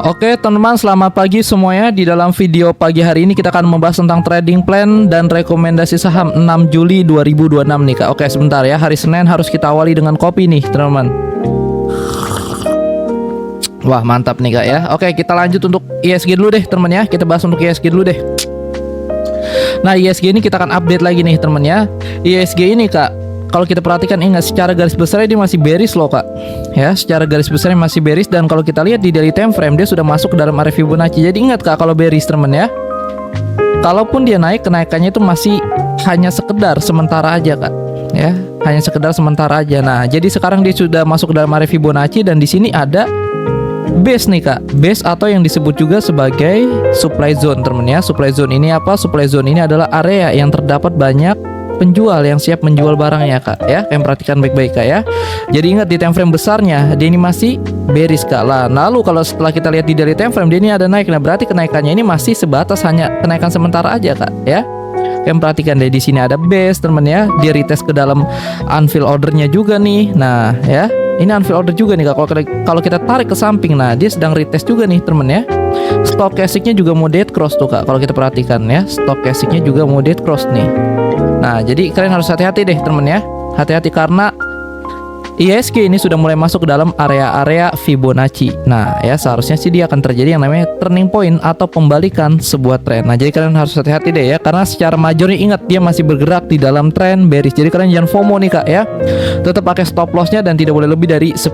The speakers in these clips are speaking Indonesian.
Oke teman-teman, selamat pagi semuanya. Di dalam video pagi hari ini kita akan membahas tentang trading plan dan rekomendasi saham 6 Juli 2026 nih Kak. Oke sebentar ya, hari Senin harus kita awali dengan kopi nih teman-teman. Wah mantap nih Kak ya. Oke kita lanjut untuk ISG dulu deh teman-teman ya. Kita bahas untuk ISG dulu deh. Nah ISG ini kita akan update lagi nih teman-teman ya. ISG ini Kak, kalau kita perhatikan, ingat secara garis besar dia masih bearish loh Kak. Ya, secara garis besarnya masih bearish, dan kalau kita lihat di daily time frame dia sudah masuk ke dalam area Fibonacci. Jadi ingat Kak, kalau bearish teman ya, kalaupun dia naik, kenaikannya itu masih hanya sekedar sementara aja Kak. Ya, hanya sekedar sementara aja. Nah, jadi sekarang dia sudah masuk ke dalam area Fibonacci, dan di sini ada base nih Kak, base atau yang disebut juga sebagai supply zone teman ya. Supply zone ini apa? Supply zone ini adalah area yang terdapat banyak penjual yang siap menjual barangnya Kak ya. Yang perhatikan baik-baik Kak ya. Jadi ingat di time frame besarnya dia ini masih bearish Kak lah. Lalu kalau setelah kita lihat di daily time frame dia ini ada naik. Nah berarti kenaikannya ini masih sebatas hanya kenaikan sementara aja Kak ya. Yang perhatikan deh, di sini ada base teman ya. Dia retest ke dalam unfill ordernya juga nih. Nah ya, ini unfill order juga nih Kak. Kalau kita tarik ke samping, nah dia sedang retest juga nih teman ya. Stokastiknya juga mau dead cross tuh Kak. Kalau kita perhatikan ya, stokastiknya juga mau dead cross nih. Nah jadi kalian harus hati-hati deh teman ya. Hati-hati karena ISG ini sudah mulai masuk ke dalam area-area Fibonacci. Nah ya, seharusnya sih dia akan terjadi yang namanya turning point atau pembalikan sebuah tren. Nah jadi kalian harus hati-hati deh ya, karena secara majornya ingat dia masih bergerak di dalam tren bearish. Jadi kalian jangan FOMO nih Kak ya. Tetap pakai stop lossnya dan tidak boleh lebih dari 10%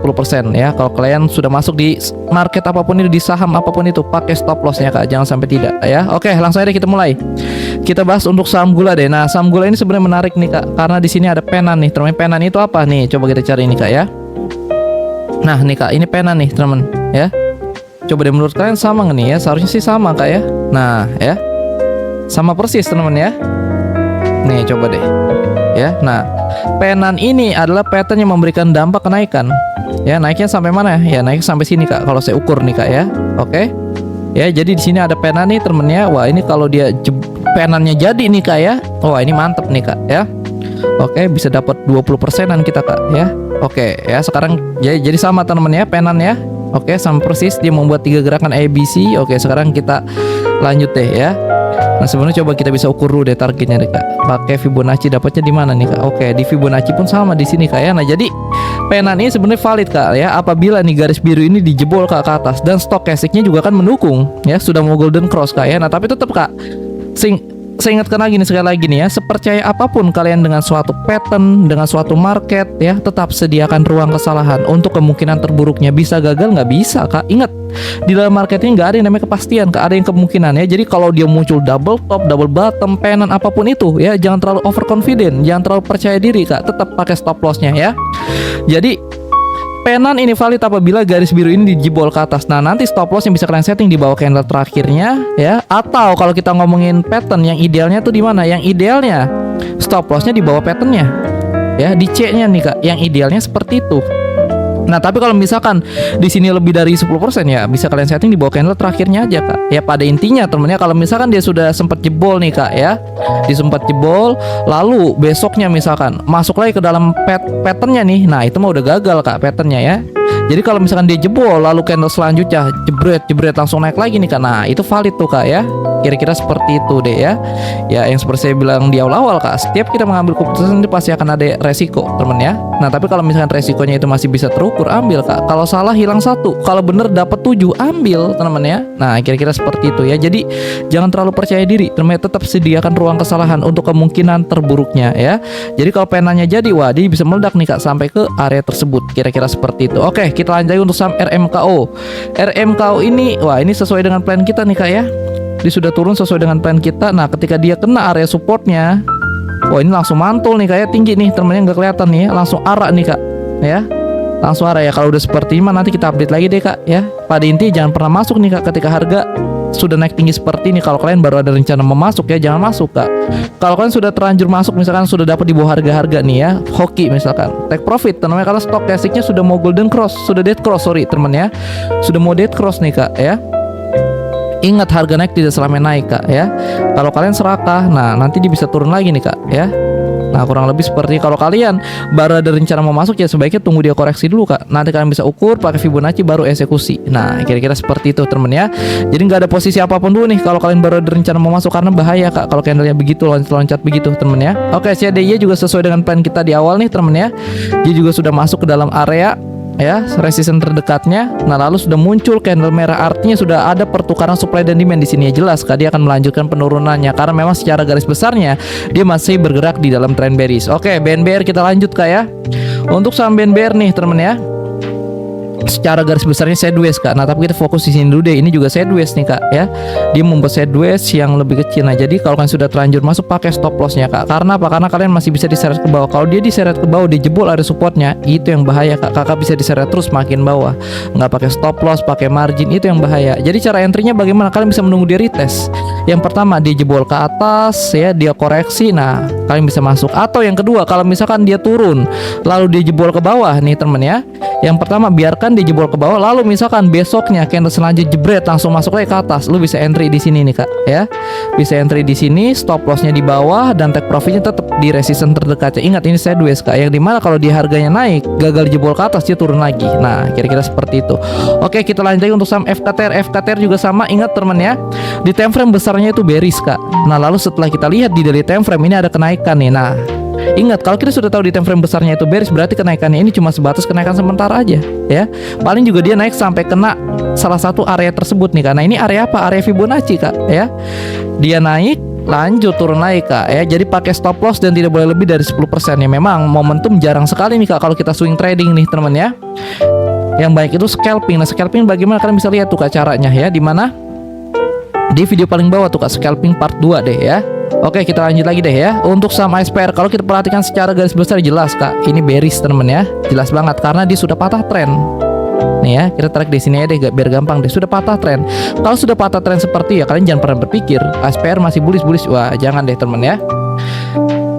ya. Kalau kalian sudah masuk di market apapun itu, di saham apapun itu, pakai stop lossnya Kak, jangan sampai tidak ya. Oke langsung aja kita mulai. Kita bahas untuk saham gula deh. Nah saham gula ini sebenarnya menarik nih Kak, karena di sini ada penan nih teman. Penan itu apa nih? Coba kita cari nih Kak ya. Nah nih Kak, ini pena nih teman ya. Coba deh menurut kalian sama nggak nih ya? Seharusnya sih sama Kak ya. Nah ya, sama persis teman ya. Nih coba deh ya. Nah penan ini adalah pattern yang memberikan dampak kenaikan ya. Naiknya sampai mana ya? Naik sampai sini Kak, kalau saya ukur nih Kak ya. Oke ya, jadi di sini ada penan nih temennya. Wah ini kalau dia penannya jadi nih Kak ya. Wah ini mantep nih Kak ya. Oke, bisa dapat 20%an kita Kak ya. Oke ya, sekarang jadi sama teman-teman ya, penan ya. Oke, sama persis dia membuat 3 gerakan ABC. Oke, sekarang kita lanjut deh ya. Nah, sebenarnya coba kita bisa ukur dulu deh targetnya deh Kak. Pakai Fibonacci dapatnya di mana nih Kak? Oke, di Fibonacci pun sama di sini Kak ya. Nah, jadi penan ini sebenarnya valid Kak ya, apabila nih garis biru ini dijebol Kak ke atas, dan stokastiknya juga kan mendukung ya, sudah mau golden cross Kak ya. Nah, tapi tetap Kak, saya ingatkan lagi nih, sekali lagi nih ya, sepercaya apapun kalian dengan suatu pattern, dengan suatu market ya, tetap sediakan ruang kesalahan untuk kemungkinan terburuknya. Bisa gagal nggak bisa Kak. Ingat, di dalam market ini nggak ada yang namanya kepastian Kak, ada yang kemungkinan ya. Jadi kalau dia muncul double top, double bottom, penan apapun itu ya, jangan terlalu overconfident, jangan terlalu percaya diri Kak. Tetap pakai stop lossnya ya. Jadi penan ini valid apabila garis biru ini dijebol ke atas. Nah nanti stop loss yang bisa kalian setting di bawah candle terakhirnya ya. Atau kalau kita ngomongin pattern, yang idealnya tuh di mana? Yang idealnya stop lossnya di bawah patternnya ya, di C-nya nih Kak. Yang idealnya seperti itu. Nah tapi kalau misalkan di sini lebih dari 10% ya, bisa kalian setting di bawah candle terakhirnya aja Kak. Ya pada intinya temennya, kalau misalkan dia sudah sempat jebol nih Kak ya, disempat jebol, lalu besoknya misalkan masuk lagi ke dalam patternnya nih, nah itu mah udah gagal Kak patternnya ya. Jadi kalau misalkan dia jebol, lalu candle selanjutnya jebret langsung naik lagi nih Kak, nah itu valid tuh Kak ya. Kira-kira seperti itu deh ya. Ya yang seperti saya bilang di awal-awal Kak, setiap kita mengambil keputusan itu pasti akan ada resiko temen ya. Nah tapi kalau misalkan resikonya itu masih bisa terukur, ambil Kak. Kalau salah hilang 1, kalau bener dapat 7, ambil temen ya. Nah kira-kira seperti itu ya. Jadi jangan terlalu percaya diri temen, tetap sediakan ruang kesalahan untuk kemungkinan terburuknya ya. Jadi kalau penanya jadi, wah dia bisa meledak nih Kak sampai ke area tersebut. Kira-kira seperti itu. Oke, kita lanjut untuk saham RMKO. RMKO ini, wah ini sesuai dengan plan kita nih Kak ya. Dia sudah turun sesuai dengan plan kita. Nah ketika dia kena area supportnya, wah ini langsung mantul nih kayak tinggi nih temennya, nggak kelihatan nih ya, langsung arah nih Kak ya, langsung arah ya. Kalau udah seperti ini nanti kita update lagi deh Kak ya. Pada intinya jangan pernah masuk nih Kak ketika harga sudah naik tinggi seperti ini. Kalau kalian baru ada rencana memasuk ya, jangan masuk Kak. Kalau kalian sudah terlanjur masuk, misalkan sudah dapat di bawah harga-harga nih ya, hoki misalkan, take profit temennya, karena stokastiknya sudah mau golden cross, sudah dead cross, sorry temen ya, sudah mau dead cross nih Kak ya. Ingat, harga naik tidak selamanya naik Kak ya. Kalau kalian serakah, nah nanti dia bisa turun lagi nih Kak ya. Nah kurang lebih seperti kalau kalian baru ada rencana mau masuk ya sebaiknya tunggu dia koreksi dulu Kak. Nanti kalian bisa ukur pakai Fibonacci baru eksekusi. Nah kira-kira seperti itu temen ya. Jadi nggak ada posisi apapun dulu nih kalau kalian baru ada rencana mau masuk, karena bahaya Kak kalau candlenya begitu loncat-loncat begitu temen ya. Oke, CDY juga sesuai dengan plan kita di awal nih temen ya. Dia juga sudah masuk ke dalam area ya resisten terdekatnya. Nah lalu sudah muncul candle merah, artinya sudah ada pertukaran supply dan demand di sini ya. Jelas Kak dia akan melanjutkan penurunannya karena memang secara garis besarnya dia masih bergerak di dalam trend bearish. Oke, BNBR kita lanjut Kak ya. Untuk saham BNBR nih temen ya, secara garis besarnya sideways Kak. Nah tapi kita fokus di sini dulu deh. Ini juga sideways nih Kak ya. Dia membuat sideways yang lebih kecil. Nah jadi kalau kalian sudah terlanjur masuk pakai stop lossnya Kak. Karena apa? Karena kalian masih bisa diseret ke bawah. Kalau dia diseret ke bawah, dia jebol area supportnya, itu yang bahaya Kak. Kakak bisa diseret terus makin bawah. Nggak pakai stop loss, pakai margin, itu yang bahaya. Jadi cara entry-nya bagaimana? Kalian bisa menunggu dia retest. Yang pertama dia jebol ke atas ya, dia koreksi. Nah kalian bisa masuk. Atau yang kedua, kalau misalkan dia turun lalu dia jebol ke bawah nih temen ya. Yang pertama biarkan dia jebol ke bawah, lalu misalkan besoknya candle selanjutnya jebret langsung masuk lagi ke atas, lu bisa entry di sini nih Kak ya. Bisa entry di sini, stop lossnya di bawah dan take profitnya tetap di resisten terdekatnya. Ingat ini sideways Kak, yang dimana kalau dia harganya naik gagal jebol ke atas dia turun lagi. Nah kira-kira seperti itu. Oke, kita lanjut lagi untuk saham FKTR. FKTR juga sama, ingat temen ya, di time frame besarnya itu bearish Kak. Nah lalu setelah kita lihat di daily time frame ini ada kenaikan nih. Nah ingat kalau kita sudah tahu di time frame besarnya itu bearish, berarti kenaikannya ini cuma sebatas kenaikan sementara aja ya. Paling juga dia naik sampai kena salah satu area tersebut nih. Karena ini area apa? Area Fibonacci Kak ya. Dia naik lanjut turun lagi Kak ya. Jadi pakai stop loss dan tidak boleh lebih dari 10% ya. Memang momentum jarang sekali nih Kak kalau kita swing trading nih teman ya. Yang baik itu scalping. Nah scalping bagaimana? Kalian bisa lihat tuh Kak caranya ya. Dimana di video paling bawah tuh Kak, scalping part 2 deh ya. Oke, kita lanjut lagi deh ya. Untuk saham ASPR, kalau kita perhatikan secara garis besar jelas Kak, ini bearish temen ya. Jelas banget karena dia sudah patah tren. Nih ya, kita tarik di sini aja deh biar gampang deh. Sudah patah tren. Kalau sudah patah tren seperti ya, kalian jangan pernah berpikir ASPR masih bullish. Wah, jangan deh temen ya.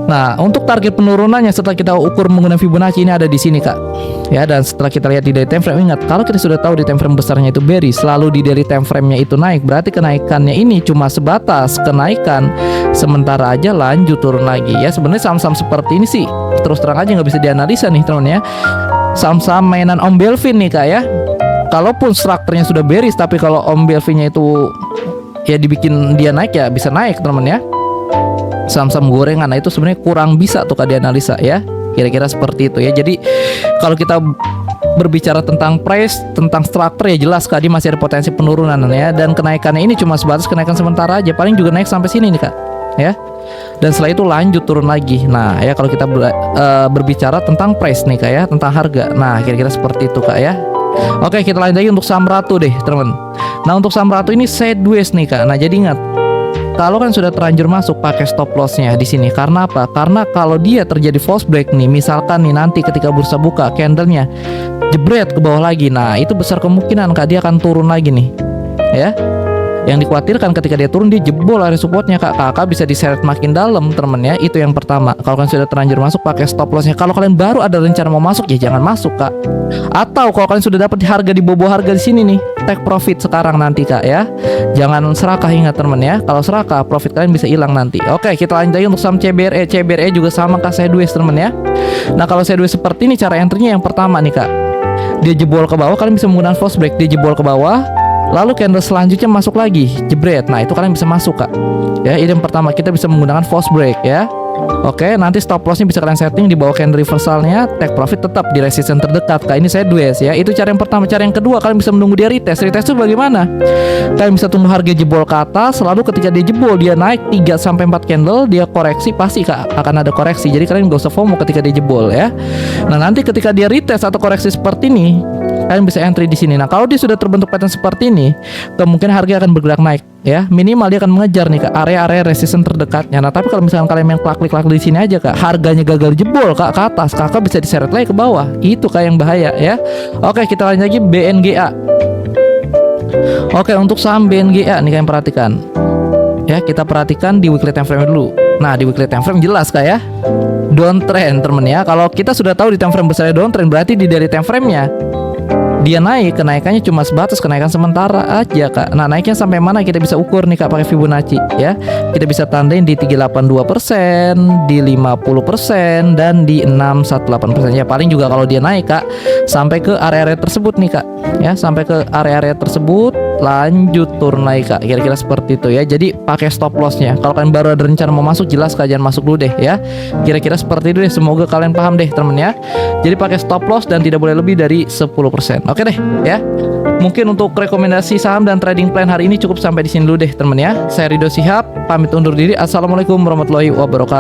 Nah, untuk target penurunannya setelah kita ukur menggunakan Fibonacci ini ada di sini Kak. Ya, dan setelah kita lihat di daily time frame, ingat kalau kita sudah tahu di time frame besarnya itu bearish, selalu di daily time frame-nya itu naik, berarti kenaikannya ini cuma sebatas kenaikan sementara aja, lanjut turun lagi. Ya, sebenarnya saham-saham seperti ini sih terus terang aja nggak bisa dianalisa nih teman ya. Saham-saham mainan Om Belvin nih Kak ya. Kalaupun strukturnya sudah bearish, tapi kalau Om Belvin-nya itu ya dibikin dia naik ya bisa naik teman ya. Saham-saham gorengan, nah itu sebenarnya kurang bisa tuh Kak dianalisa ya. Kira-kira seperti itu ya. Jadi kalau kita berbicara tentang price, tentang struktur ya jelas Kak dia masih ada potensi penurunan ya. Dan kenaikannya ini cuma sebatas kenaikan sementara aja. Paling juga naik sampai sini nih Kak ya. Dan setelah itu lanjut turun lagi. Nah ya kalau kita berbicara tentang price nih Kak ya, tentang harga. Nah kira-kira seperti itu Kak ya. Oke, kita lanjut lagi untuk saham Ratu deh teman. Nah untuk saham Ratu ini sideways nih Kak. Nah jadi ingat, kalau kan sudah terlanjur masuk pakai stop lossnya di sini. Karena apa? Karena kalau dia terjadi false break nih, misalkan nih nanti ketika bursa buka candlenya jebret ke bawah lagi, nah itu besar kemungkinan Kak dia akan turun lagi nih ya. Yang dikhawatirkan ketika dia turun dia jebol area supportnya Kak. Kakak bisa diseret makin dalam temen ya. Itu yang pertama. Kalau kalian sudah terlanjur masuk pakai stop lossnya. Kalau kalian baru ada rencana mau masuk ya jangan masuk Kak. Atau kalau kalian sudah dapat harga di bawah harga di sini nih, take profit sekarang nanti Kak ya. Jangan serakah, ingat temen ya. Kalau serakah profit kalian bisa hilang nanti. Oke, kita lanjut lagi untuk saham CBRE. CBRE juga sama Kak, sideways temen ya. Nah kalau sideways seperti ini cara entry-nya yang pertama nih Kak, dia jebol ke bawah, kalian bisa menggunakan false break. Dia jebol ke bawah, lalu candle selanjutnya masuk lagi jebret. Nah itu kalian bisa masuk Kak ya. Ini yang pertama, kita bisa menggunakan false break ya. Oke, nanti stop lossnya bisa kalian setting di bawah candle reversalnya, take profit tetap di resisten terdekat Kak. Ini sideways ya. Itu cara yang pertama. Cara yang kedua, kalian bisa menunggu dia retest. Retest itu bagaimana? Kalian bisa tunggu harga jebol ke atas, lalu ketika dia jebol dia naik 3-4 candle, dia koreksi, pasti Kak akan ada koreksi. Jadi kalian gak usah FOMO ketika dia jebol ya. Nah nanti ketika dia retest atau koreksi seperti ini, kalian bisa entry di sini. Nah kalau dia sudah terbentuk pattern seperti ini, kemungkinan harga akan bergerak naik ya. Minimal dia akan mengejar nih Kak area-area resisten terdekatnya. Nah tapi kalau misalkan kalian yang klik di sini aja Kak, harganya gagal jebol Kak ke atas, Kakak bisa diseret lagi ke bawah. Itu Kak yang bahaya ya. Oke, kita lanjut lagi BNGA. Oke, untuk saham BNGA nih kalian perhatikan ya. Kita perhatikan di weekly time frame dulu. Nah di weekly time frame jelas Kak ya, downtrend temen ya. Kalau kita sudah tahu di time frame besarnya downtrend, berarti di daily time frame nya dia naik, kenaikannya cuma sebatas kenaikan sementara aja Kak. Nah, naiknya sampai mana kita bisa ukur nih Kak pakai Fibonacci ya. Kita bisa tandain di 382%, di 50% dan di 618%. Ya paling juga kalau dia naik Kak sampai ke area-area tersebut nih Kak. Ya, sampai ke area-area tersebut lanjut turun naik Kak. Kira-kira seperti itu ya. Jadi pakai stop lossnya. Kalau kalian baru ada rencana mau masuk, jelas kalian masuk dulu deh ya. Kira-kira seperti itu deh. Semoga kalian paham deh temen ya. Jadi pakai stop loss dan tidak boleh lebih dari 10%. Oke deh ya. Mungkin untuk rekomendasi saham dan trading plan hari ini cukup sampai di sini dulu deh temen ya. Saya Ridho Shihab, pamit undur diri. Assalamualaikum warahmatullahi wabarakatuh.